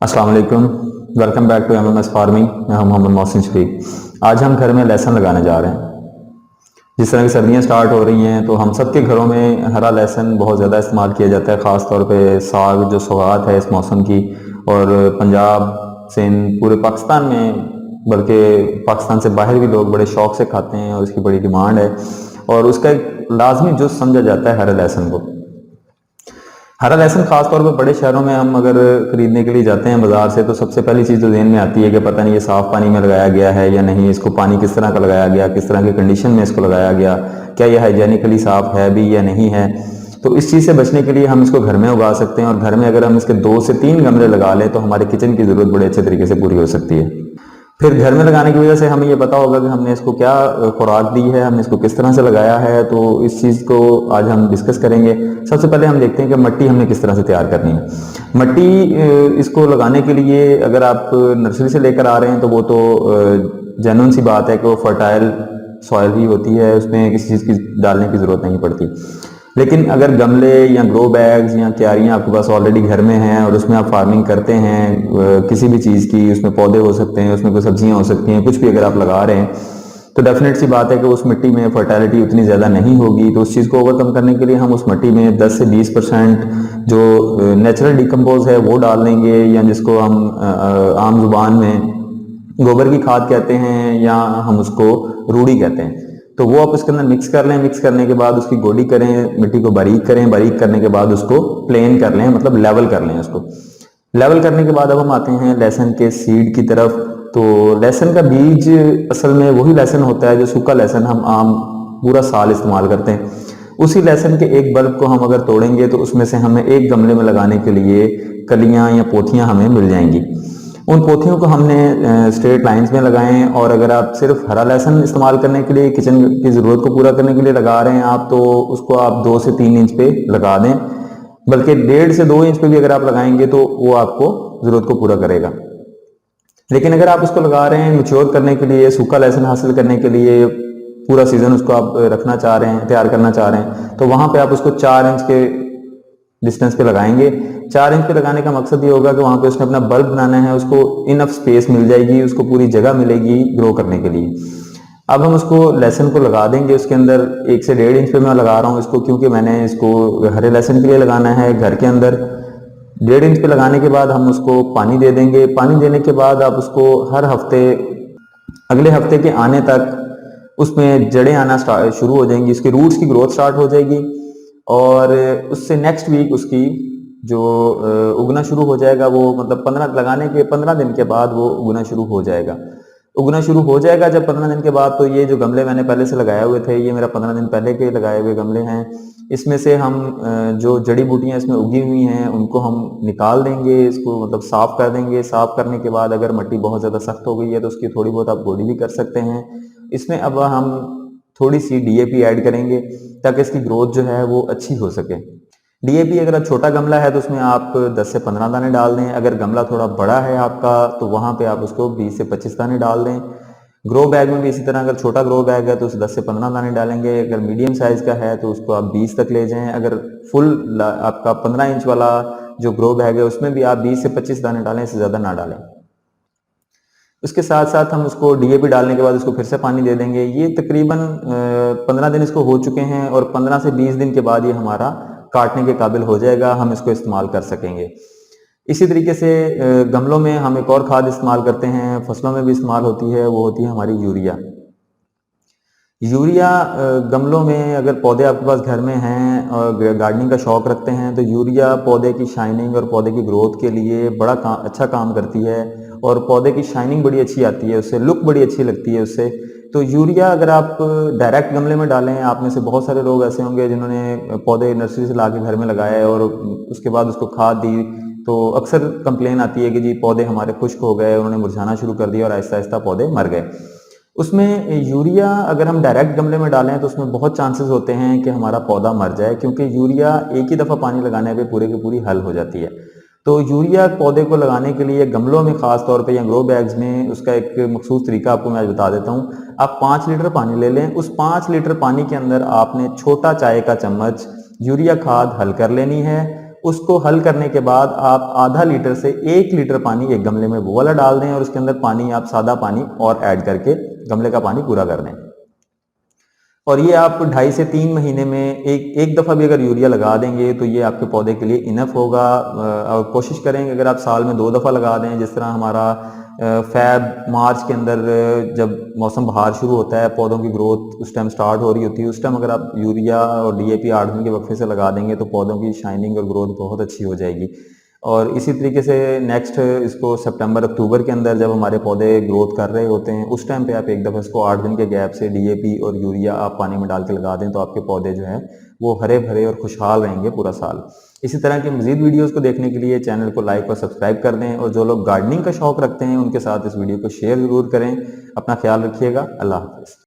अस्सलाम वालेकुम। Welcome back to MMS farming. मैं हूं मोहम्मद मोहसिन शफीक। आज हम घर में लहसुन लगाने जा रहे हैं। जिस तरह की सर्दियां स्टार्ट हो रही हैं तो हम सबके घरों में हरा लहसुन बहुत ज़्यादा इस्तेमाल किया जाता है, ख़ास तौर पे साग जो सौगात है इस मौसम की। और पंजाब, सिंध, पूरे पाकिस्तान में, बल्कि पाकिस्तान से बाहर भी लोग बड़े शौक से खाते हैं और इसकी बड़ी डिमांड है। और उसका एक लाजमी जुज़ समझा जाता है हरे लहसुन को। हरा लहसुन खास तौर पर बड़े शहरों में हम अगर खरीदने के लिए जाते हैं बाजार से, तो सबसे पहली चीज़ तो ज़हन में आती है कि पता नहीं ये साफ़ पानी में लगाया गया है या नहीं, इसको पानी किस तरह का लगाया गया, किस तरह की कंडीशन में इसको लगाया गया, क्या ये हाइजेनिकली साफ़ है भी या नहीं है। तो इस चीज़ से बचने के लिए हम इसको घर में उगा सकते हैं, और घर में अगर हम इसके 2 से 3 गमले लगा लें तो हमारे किचन की ज़रूरत बड़े अच्छे तरीके से पूरी हो सकती है। फिर घर में लगाने की वजह से हमें ये पता होगा कि हमने इसको क्या खुराक दी है, हमने इसको किस तरह से लगाया है। तो इस चीज़ को आज हम डिस्कस करेंगे। सबसे पहले हम देखते हैं कि मिट्टी हमने किस तरह से तैयार करनी है। मिट्टी इसको लगाने के लिए अगर आप नर्सरी से लेकर आ रहे हैं तो वो तो जेन्युइन सी बात है कि वो फर्टाइल सॉइल ही होती है, उसमें किसी चीज़ की डालने की ज़रूरत नहीं पड़ती। लेकिन अगर गमले या ग्रो बैग्स या क्यारियाँ आपके पास ऑलरेडी घर में हैं और उसमें आप फार्मिंग करते हैं किसी भी चीज़ की, उसमें पौधे हो सकते हैं, उसमें कोई सब्जियां हो सकती हैं, कुछ भी अगर आप लगा रहे हैं, तो डेफिनेट सी बात है कि उस मिट्टी में फर्टिलिटी उतनी ज़्यादा नहीं होगी। तो उस चीज़ को ओवरकम करने के लिए हम उस मिट्टी में 10 से 20% जो नेचुरल डिकम्पोज है वो डाल देंगे, या जिसको हम आम जुबान में गोबर की खाद कहते हैं या हम उसको रूढ़ी कहते हैं। तो वो आप उसके अंदर मिक्स कर लें। मिक्स करने के बाद उसकी गोडी करें, मिट्टी को बारीक करें। बारीक करने के बाद उसको प्लेन कर लें, मतलब लेवल कर लें उसको। लेवल करने के बाद अब हम आते हैं लहसुन के सीड की तरफ। तो लहसुन का बीज असल में वही लहसुन होता है जो सूखा लहसुन हम आम पूरा साल इस्तेमाल करते हैं। उसी लहसुन के एक बल्ब को हम अगर तोड़ेंगे तो उसमें से हमें एक गमले में लगाने के लिए कलियां या पोथियां हमें मिल जाएंगी। उन पोथियों को हमने स्ट्रेट लाइंस में लगाएं। और अगर आप सिर्फ हरा लहसुन इस्तेमाल करने के लिए, किचन की ज़रूरत को पूरा करने के लिए लगा रहे हैं आप, तो उसको आप 2 से 3 इंच पे लगा दें। बल्कि 1.5 से 2 इंच पे भी अगर आप लगाएंगे तो वो आपको ज़रूरत को पूरा करेगा। लेकिन अगर आप उसको लगा रहे हैं मैच्योर करने के लिए, सूखा लहसुन हासिल करने के लिए, पूरा सीजन उसको आप रखना चाह रहे हैं, तैयार करना चाह रहे हैं, तो वहां पे आप उसको 4 इंच के डिस्टेंस पे लगाएंगे। 4 इंच पे लगाने का मकसद ये होगा कि वहां पे उसने अपना बल्ब बनाना है, उसको इनफ स्पेस मिल जाएगी, उसको पूरी जगह मिलेगी ग्रो करने के लिए। अब हम उसको लहसुन को लगा देंगे उसके अंदर। 1 से 1.5 इंच पे मैं लगा रहा हूँ इसको, क्योंकि मैंने इसको हरे लहसुन के लिए लगाना है घर के अंदर। 1.5 इंच पे लगाने के बाद हम उसको पानी दे देंगे। पानी देने के बाद आप उसको हर हफ्ते, अगले हफ्ते के आने तक उसमें जड़ें आना शुरू हो जाएंगी, उसकी रूट्स की ग्रोथ स्टार्ट हो जाएगी। और उससे नेक्स्ट वीक उसकी जो उगना शुरू हो जाएगा, वो मतलब 15 लगाने के 15 दिन के बाद वो उगना शुरू हो जाएगा। उगना शुरू हो जाएगा जब 15 दिन के बाद, तो ये जो गमले मैंने पहले से लगाए हुए थे, ये मेरा 15 दिन पहले के लगाए हुए गमले हैं। इसमें से हम जो जड़ी बूटियां इसमें उगी हुई हैं उनको हम निकाल देंगे, इसको मतलब साफ कर देंगे। साफ करने के बाद अगर मिट्टी बहुत ज़्यादा सख्त हो गई है तो उसकी थोड़ी बहुत आप गोडी भी कर सकते हैं। इसमें अब हम थोड़ी सी डीएपी ऐड करेंगे ताकि इसकी ग्रोथ जो है वो अच्छी हो सके। डीएपी अगर छोटा गमला है तो उसमें आप 10 से 15 दाने डाल दें। अगर गमला थोड़ा बड़ा है आपका तो वहां पे आप उसको 20 से 25 दाने डाल दें। ग्रो बैग में भी इसी तरह, अगर छोटा ग्रो बैग है तो उसे 10 से 15 दाने डालेंगे। अगर मीडियम साइज का है तो उसको आप 20 तक ले जाएं। अगर फुल आपका 15 इंच वाला जो ग्रो बैग है उसमें भी आप 20 से 25 दाने डालें, इससे ज़्यादा ना डालें। उसके साथ साथ हम उसको डीएपी डालने के बाद उसको फिर से पानी दे देंगे। ये तकरीबन 15 दिन इसको हो चुके हैं और 15 से 20 दिन के बाद ये हमारा काटने के काबिल हो जाएगा, हम इसको इस्तेमाल कर सकेंगे। इसी तरीके से गमलों में हम एक और खाद इस्तेमाल करते हैं, फसलों में भी इस्तेमाल होती है, वो होती है हमारी यूरिया। यूरिया गमलों में अगर पौधे आपके पास घर में हैं और गार्डनिंग का शौक रखते हैं तो यूरिया पौधे की शाइनिंग और पौधे की ग्रोथ के लिए बड़ा अच्छा काम करती है। और पौधे की शाइनिंग बड़ी अच्छी आती है उससे, लुक बड़ी अच्छी लगती है उससे। तो यूरिया अगर आप डायरेक्ट गमले में डालें, आप में से बहुत सारे लोग ऐसे होंगे जिन्होंने पौधे नर्सरी से ला के घर में लगाए और उसके बाद उसको खाद दी, तो अक्सर कंप्लेन आती है कि जी पौधे हमारे खुश्क हो गए, उन्होंने मुरझाना शुरू कर दिया और आहिस्ता आहिस्ता पौधे मर गए। उसमें यूरिया अगर हम डायरेक्ट गमले में डालें तो उसमें बहुत चांसेस होते हैं कि हमारा पौधा मर जाए, क्योंकि यूरिया एक ही दफ़ा पानी लगाने पे पूरे की पूरी हल हो जाती है। तो यूरिया पौधे को लगाने के लिए गमलों में ख़ास तौर पे या ग्रो बैग्स में उसका एक मखसूस तरीका आपको मैं आज बता देता हूँ। आप 5 लीटर पानी ले लें, उस 5 लीटर पानी के अंदर आपने छोटा चाय का चम्मच यूरिया खाद हल कर लेनी है। उसको हल करने के बाद आप आधा लीटर से 1 लीटर पानी एक गमले में वो वाला डाल दें और उसके अंदर पानी आप सादा पानी और ऐड करके गमले का पानी पूरा कर दें। और ये आप 2.5 से 3 महीने में एक दफ़ा भी अगर यूरिया लगा देंगे तो ये आपके पौधे के लिए इनफ होगा। और कोशिश करेंगे अगर आप साल में 2 दफ़ा लगा दें, जिस तरह हमारा फैब मार्च के अंदर जब मौसम बहार शुरू होता है, पौधों की ग्रोथ उस टाइम स्टार्ट हो रही होती है, उस टाइम अगर आप यूरिया और डीएपी 8 दिन के वक्फे से लगा देंगे तो पौधों की शाइनिंग और ग्रोथ बहुत अच्छी हो जाएगी। और इसी तरीके से नेक्स्ट इसको सितंबर अक्टूबर के अंदर जब हमारे पौधे ग्रोथ कर रहे होते हैं उस टाइम पे आप एक दफ़ा इसको 8 दिन के गैप से डीएपी और यूरिया आप पानी में डाल के लगा दें तो आपके पौधे जो हैं वो हरे भरे और खुशहाल रहेंगे पूरा साल। इसी तरह की मज़ीद वीडियोस को देखने के लिए चैनल को लाइक और सब्सक्राइब कर दें, और जो लोग गार्डनिंग का शौक़ रखते हैं उनके साथ इस वीडियो को शेयर ज़रूर करें। अपना ख्याल रखिएगा। अल्लाह हाफ़िज़।